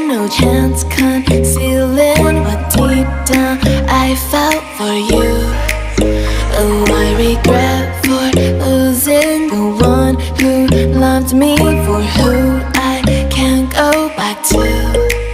No chance concealing what deep down I felt for you. Oh, I regret for losing the one who loved me, for who I can't go back to.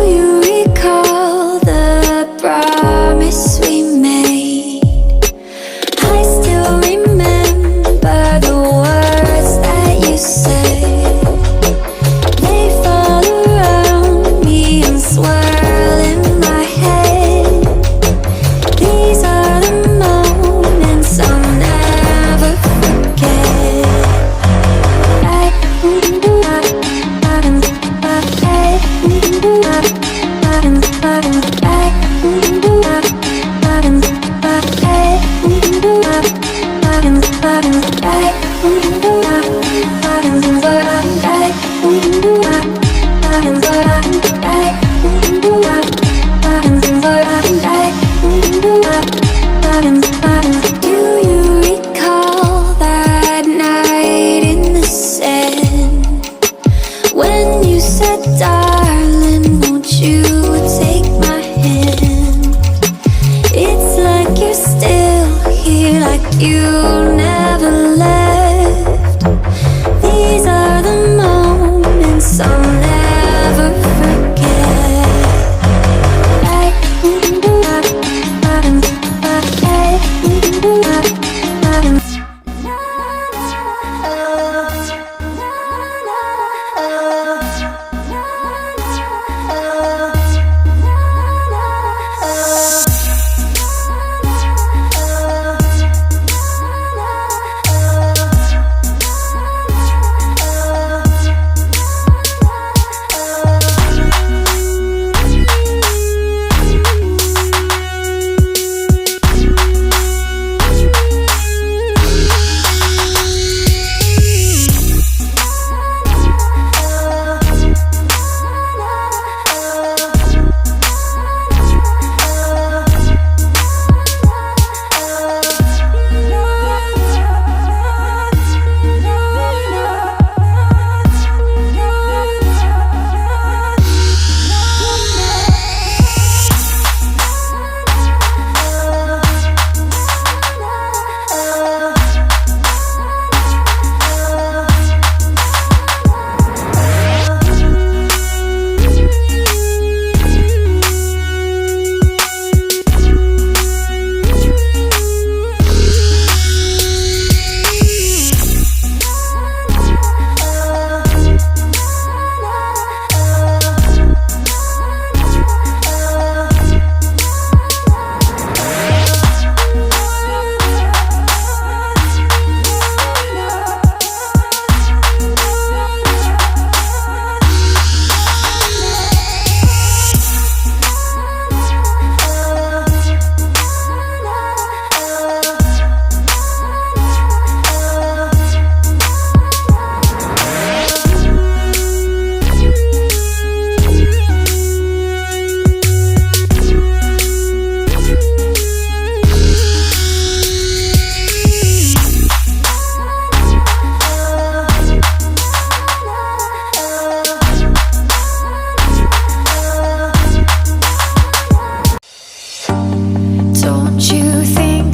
you recall the promise we made? I still remember the words that you said. They fall around me and swirl in my head. These are the moments I'll never forget. Do you recall that night in the sand when you said, darling, won't you take my hand? It's like you're still here, like you never left. These are the moments I'll never forget.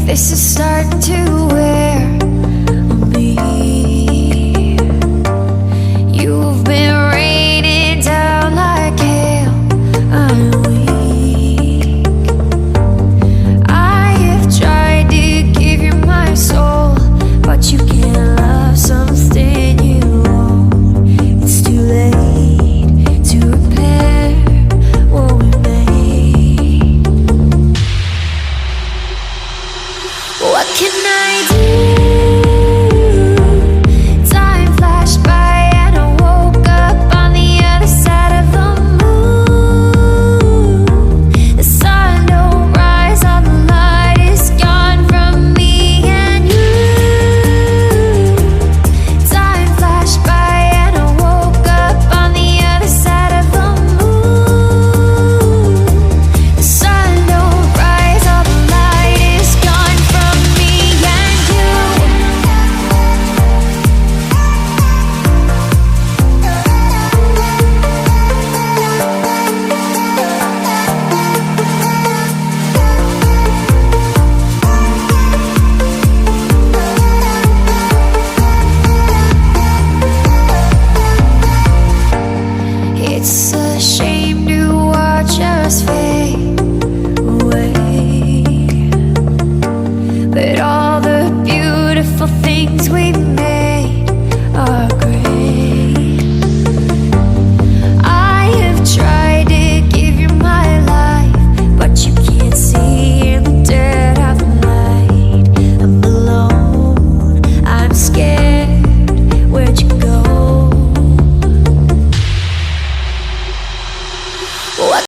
This is starting to wear on me. You've been raining down like hail. I'm weak. I have tried to give you my soul, but you can't love something you own. It's too late to repair what we made. What can I do? Time flashed by and I woke up on the other side of the moon. The sun don't rise, all the light is gone from me and you. Time flashed by and I woke up on the other side of the moon. The sun don't rise, all the light is gone from me and you. but